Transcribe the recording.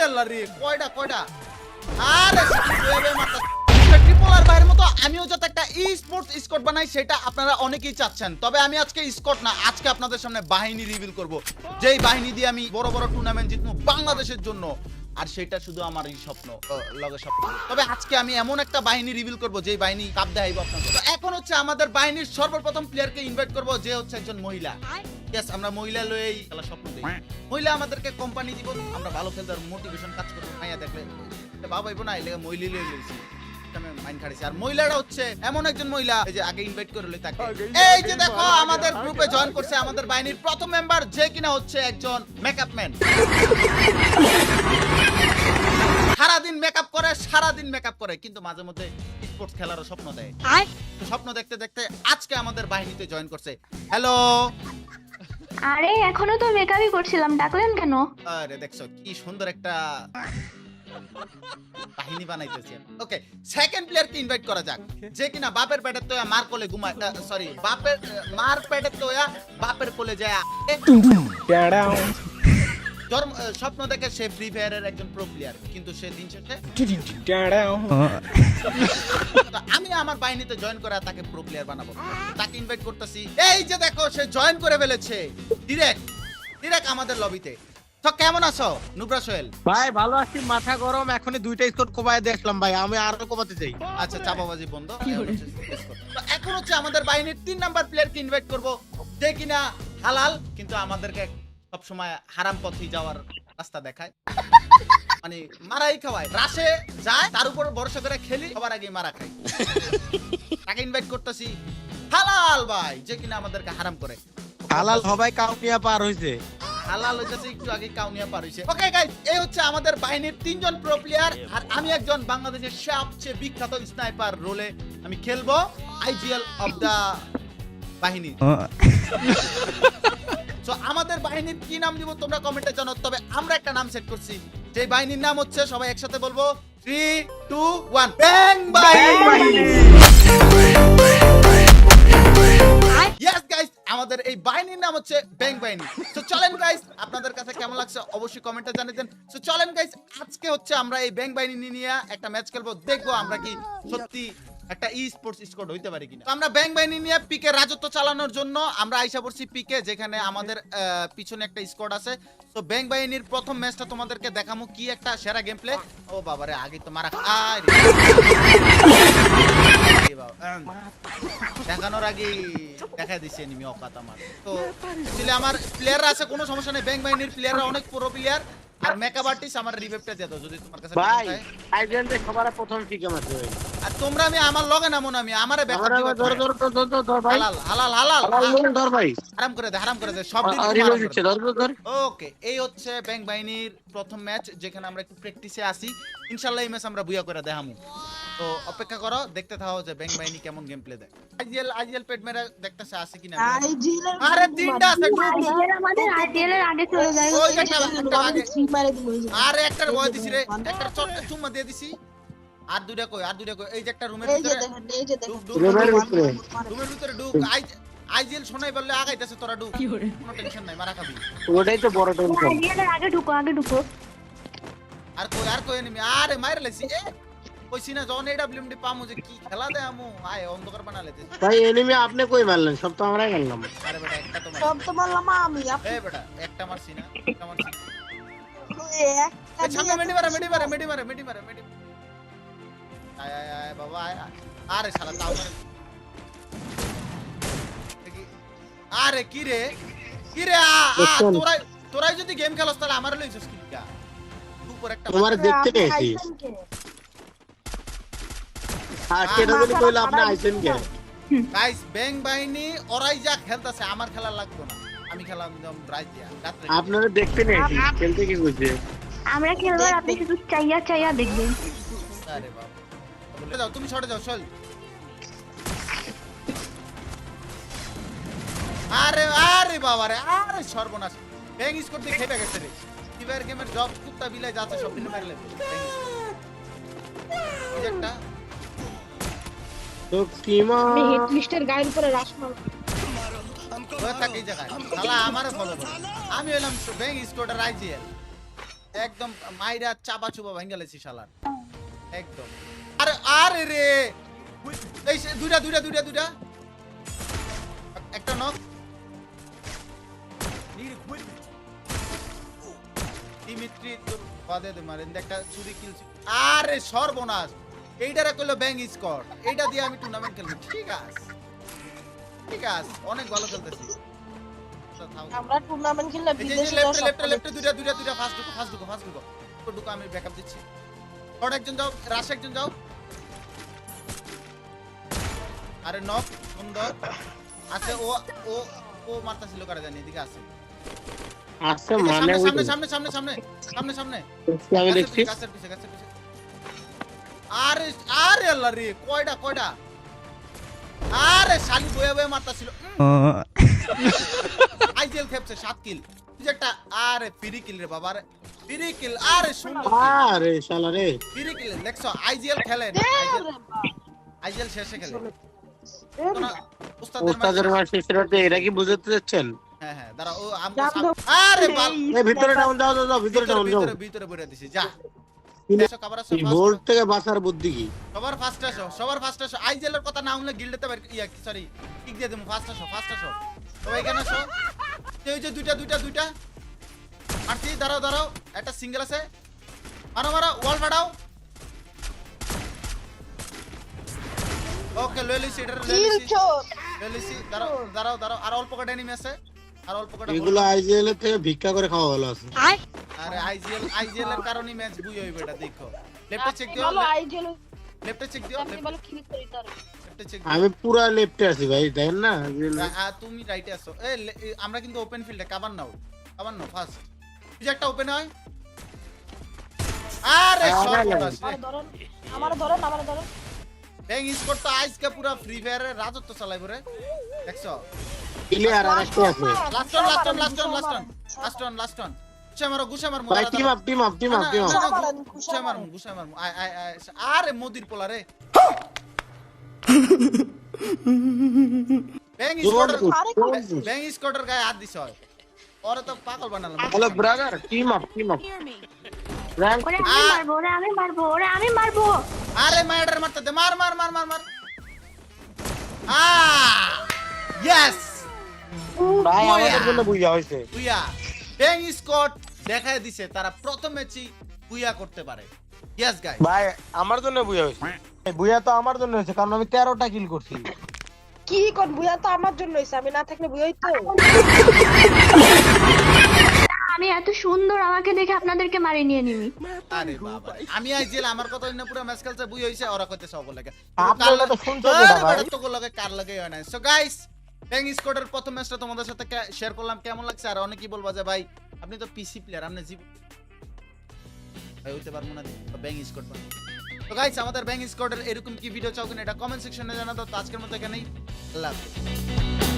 আল্লাহ রে কয়টা আরে ট্রিপল আর ভাইয়ের মতো আমিও যাতে একটা ই স্পোর্টস স্কোয়াড বানাই সেটা আপনারা অনেকেই চাচ্ছেন। তবে আমি আজকে স্কোয়াড না, আজকে আপনাদের সামনে বাহিনী রিভিল করব, যেই বাহিনী দিয়ে আমি বড় বড় টুর্নামেন্ট জিতবো বাংলাদেশের জন্য। আর সেটা শুধু আমার এই স্বপ্ন লগে স্বপ্ন। তবে আজকে আমি এমন একটা বাহিনী রিভিল করব যেই বাহিনী কাপ দেখাইবো আপনাদের। তো এখন হচ্ছে আমাদের বাহিনীর সর্বপ্রথম প্লেয়ারকে ইনভাইট করব, যে হচ্ছে একজন মহিলা। ইয়েস, আমরা মহিলা লয়েই খেলা স্বপ্ন দেখি। মহিলা আমাদেরকে কোম্পানি দিব, আমরা ভালো খেলতে আর মোটিভেশন কাজ করব। মাইয়া দেখলে বাবা ইবো না এলাকা মহিলা লয়ে লইছি, আমি মাইন্ড খাইছি। আর মহিলাটা হচ্ছে এমন একজন মহিলা, এই যে আগে ইনভাইট করে লই তাকে। এই যে দেখো আমাদের গ্রুপে জয়েন করছে আমাদের বাহিনীর প্রথম মেম্বার, যে কিনা হচ্ছে একজন মেকআপ ম্যান। সারাদিন মেকআপ করে কিন্তু মাঝে মধ্যে স্পোর্টস খেলারও স্বপ্ন দেয়। তো স্বপ্ন দেখতে দেখতে আজকে আমাদের বাহিনীতে জয়েন করছে। হ্যালো। আরে এখনো তো মেকআপই করছিলাম, ডাকলেন কেন? আরে দেখছো কি সুন্দর একটা কাহিনী বানাইতেছি। ওকে, সেকেন্ড প্লেয়ারকে ইনভাইট করা যাক, যে কিনা বাপের পেটে তোয়া মার কোলে ঘুমায়, সরি বাপের মার পেটে তোয়া বাপের কোলে যায়। স্বপ্ন দেখে সে ফ্রি ফায়ারের একজন প্রো প্লেয়ার, কিন্তু সে দিন শেষে আমি আমার বাহিনীতে জয়েন করে তাকে প্রো প্লেয়ার বানাবো। তাকে ইনভাইট করতেছি। এই যে দেখো সে জয়েন করে ফেলেছে ডিরেক্ট আমাদের লবিতে। তো কেমন আছো নুবরা সোহেল? ভাই ভালো আছি, মাথা গরম। এখনই দুইটা স্কোর কোবায় দেখলাম ভাই, আমি আরো কোবাতে চাই। আচ্ছা চাপাবাজি বন্ধ। তো এখন হচ্ছে আমাদের বাহিনীর 3 নাম্বার প্লেয়ারকে ইনভাইট করব, যে কিনা হালাল কিন্তু আমাদেরকে সব সময় হারাম পথে যাওয়ার রাস্তা দেখায়, মানে মারাই খাওয়ায়। রাশে যায় তার উপর ভরসা করে খেলি, সবার আগে মারা খাই। তাকে ইনভাইট করতেছি হালাল ভাই, যে কিনা আমাদেরকে হারাম করে। হালাল সবাই কাউনিয়া পার হইছে, হালাল হইছে একটু আগে কাউনিয়া পার হইছে। ওকে গাইস, এই হচ্ছে আমাদের বাহিনীর 3 জন প্রো প্লেয়ার, আর আমি একজন বাংলাদেশের সবচেয়ে বিখ্যাত স্নাইপার রোলে আমি খেলবো, আইজিএল অফ দা বাহিনী। তো আমাদের বাহিনীর কি নাম দিব তোমরা কমেন্টে জানাও। তবে আমরা একটা নাম সেট করছি, যে বাহিনীর নাম হচ্ছে, সবাই একসাথে বলবো 3 2 1 ব্যাং বাহিনী। ইয়েস গাইস, আমাদের এই বাহিনীর নাম হচ্ছে ব্যাং বাহিনী। তো চলেন গাইস, আপনাদের কাছে কেমন লাগছে অবশ্যই কমেন্টে জানিয়ে দেন। তো চলেন গাইস, আজকে হচ্ছে আমরা এই ব্যাং বাহিনী নিয়ে একটা ম্যাচ খেলবো, দেখবো আমরা কি সত্যি একটা ই স্পোর্টস স্কোয়াড হইতে পারি কিনা। আমরা ব্যাং বাহিনী নিয়ে পিকে রাজত্ব চালানোর জন্য আমরা আইসা পড়ছি পিকে, যেখানে আমাদের পিছনে একটা স্কোয়াড আছে। তো ব্যাং বাহিনীর প্রথম ম্যাচটা তোমাদেরকে দেখামু, কি একটা সেরা গেম প্লে। ও বাবারে, আগে তো মারা দেখানোর আগে দেখা দিচ্ছে এনিমি অকাত আমার। তো আসলে আমার প্লেয়াররা আছে, কোনো সমস্যা নেই। ব্যাং বাহিনীর প্লেয়াররা অনেক প্রো প্লেয়ার। আর মেকআপ আর্টিস্ট আমার রিভাইভটা দিয়ে দাও যদি তোমার কাছে ভাই আইজেন্টে সবার প্রথম পিকে মারছে ভাই। আর তোমরা আমি আমার লগে নামো না, আমি আমারে ব্যাকআপ দিবা। ধর ভাই, হালাল ধর ভাই, হারাম করে দে সব দিন। ধর। ওকে, এই হচ্ছে ব্যাং বাহিনীর প্রথম ম্যাচ, যেখানে আমরা একটু প্র্যাকটিসে আসি। ইনশাআল্লাহ এই ম্যাচ আমরা বুয়া করে দেখামু। তো অপেক্ষা করো, দেখতে থাকো যে ব্যাং বাহিনী কেমন গেম প্লে দেয়। আইজিএল পেট মেরা দেখতেছে আছে কিনা। আরে তিনটা আছে, আমাদের আইডিএল এর আগে চলে যায়। ওই একটা আগে আরে একটার বয় দিছি রে, একটার চট চুম্মা দিয়ে দিছি। আর দুইটা কই এই যে একটা রুমের ভিতরে, রুমের ভিতরে ঢুক। আইজিএল শোনাই বললে আগাইতেছে, তোরা ঢুক, কোনো টেনশন নাই, মারা খাবি। ওটাই তো বড় টেনশন। আইডিএল এর আগে ঢুকো আর কই এনিমি, আরে মাইরা লাইছি। এ কইছি না জন এডব্লিউএমডি পামু, যে কি খেলা দেয় আমু। আয় অন্ধকার বানা লেতে ভাই, এনিমি আপনি কই মারলেন? সব তো আমরাই মারলাম। আরে বেটা একটা তো সব তো মারলাম আমি। এ বেটা একটা মারছি না, একটা মারছি। এ সামনে মেডি মারে। আয় বাবা আয়। আরে শালা তাও মারে। আরে কি রে তোরাই যদি গেম খেলস তাহলে আমারে লইছস কি কা? উপর একটা তোমার দেখতে গেছি। আর কেন বলি কইলা আপনি আইছেন কে? গাইস, ব্যাং বাহিনী ওরাই যা খেলতাছে, আমার খেলা লাগতো না। আমি খেলাম একদম রাত দিয়া রাতে। আপনারা দেখতে নেই, খেলতে কি কইছে? আমরা খেলবো, আপনি শুধু চাইয়া দেখবেন। আরে বাবা, বলে দাও তুমি ছড়ে যাও চল। আরে বাবা রে, আরে সর্বনাশ। ব্যাং স্কোর দিয়ে খেপে গেছে রে। ফিভার গেমের জব কুত্তা বিলাই যাচ্ছে, সব দিন মেরে লেবে। এই একটা তো কিমা আমি হিট লিস্টের গায়ের উপরে রাশ মার। ওই থাকে এই জায়গায় শালা আমারে ফলো করে। আমি হলাম ব্যাং স্কোয়াডের আইজিএল। একদম মাইরা চাপা চুপা ভাঙ্গা লাইছি শালার একদম আরে আরে রে এই দুইটা একটা নক দিমিত্রি তোর বাদে দে মারেন একটা চুরি কিল আরে সর্বনাশ এইটারে কইলো ব্যাং স্কোর এইটা দিয়ে আমি টুর্নামেন্ট খেলবো ঠিক আছে অনেক ভালো খেলতেছি আমরা টুর্নামেন্ট খেললে এই যে বিদেশে লেফটে দুইটা ফাস্ট ঢুকো তো ঢুকো আমি ব্যাকআপ দিচ্ছি শর্ট একজন যাও রাশ একজন যাও আরে নক সুন্দর আছে ও মারতাছিল কারা জানি এদিকে আছে আছে মানে সামনে আমি দেখছি গাছের পিছে আরে আরে আল্লাহ রে কয়টা আরে শালি বয়ে মারতাছিল আইজেল খেপছে 7 কিল তুই যে একটা আরে ফ্রি কিল রে বাবা রে ফ্রি কিল আরে সুন্দর আরে শালা রে ফ্রি কিল দেখছো আইজেল খেলে আইজেল শেষে খেলে না ওস্তাদের মার শেষের রাতে এরা কি বুঝাতে যাচ্ছেন হ্যাঁ দাঁড়া ও আরে বাল এই ভিতরে ডাউন যাও ভিতরে ডাউন যাও ভিতরে বইরা দিছি যা এই ভোল্ট থেকে বাঁচার বুদ্ধি কি সবার ফার্স্ট আসো আইজেলের কথা না হলে গিল্ডেতে সরি কিক দিয়ে দেবো ফার্স্ট আসো সবাই কেন আসো এই যে দুইটা মারছি দাঁড়াও একটা সিঙ্গেল আছে মারো ওয়াল ফাটাও ওকে লইলিছি দাঁড়াও আর অল্প কটা এনিমি আছে এগুলো আইজিএল থেকে ভিক্ষা করে খাওয়া ভালো আছে আরে আইজিএল এর কারণে ম্যাচ বুই হইবে এটা দেখো লেফটে চেক দিও লেফটে চেক দিও লেফটে চেক আমি পুরো লেফটে আছি ভাই দেখেন না তুমি রাইটে আসো আমরা কিন্তু ওপেন ফিল্ডে কভার নাও ফার্স্ট তুই একটা ওপেন হয় আরে সর্বনাশ আমার ধরেন ব্যাং স্কোর তো আজকে পুরো ফ্রি ফায়ারের রাজত্ব চালাইবো রে দেখছো ক্লিয়ার আর একটা আছে লাস্ট ওয়ান গুছে মার ভাই টিম আপ গুছে মার আরে মোদির পোলা রে ব্যাং স্কোয়াডের গায়ে হাত দিছ ওরে তো পাগল বানালাম hello brother team up rank ওরে আমি মারবো আরে মাইডার মারতে দে মার ইয়েস ভাই আমাদের জন্য বুইয়া হইছে বুইয়া ব্যাং স্কোয়াড দেখায় দিছে তারা প্রথম ম্যাচই বুইয়া করতে পারে ইয়েস গাইস ভাই আমার জন্য বুইয়া হইছে বুইয়া তো আমার জন্য হইছে কারণ আমি 13টা কিল করছি কি কোন বুয়া তো আমার জন্য হইছে আমি না থাকলে বুয়াই তো আমি এত সুন্দর আমাকে দেখে আপনাদেরকে মারি নিয়ে নিবি আরে বাবা আমি আইজিল আমার কথা না পুরো ম্যাচ খেলতে বুই হইছে ওরা কইতে সব লাগে আপনারা তো শুনতে দেন ভাই তো লাগে কার লাগে হয় না সো গাইস ব্যাং স্কোয়াডের প্রথম ম্যাচটা তোমাদের সাথে শেয়ার করলাম কেমন লাগছে আর অনেকেই বলবা যে ভাই আপনি তো পিসি প্লেয়ার আপনি জীব ভাই হইতে পারবো না ব্যাং স্কোয়াড তো গাইস আমাদের ব্যাং স্কোয়াডের এরকম কি ভিডিও চাও কিনা এটা কমেন্ট সেকশনে জানাও তো আজকের মতো এখানেই আল্লাহ হাফেজ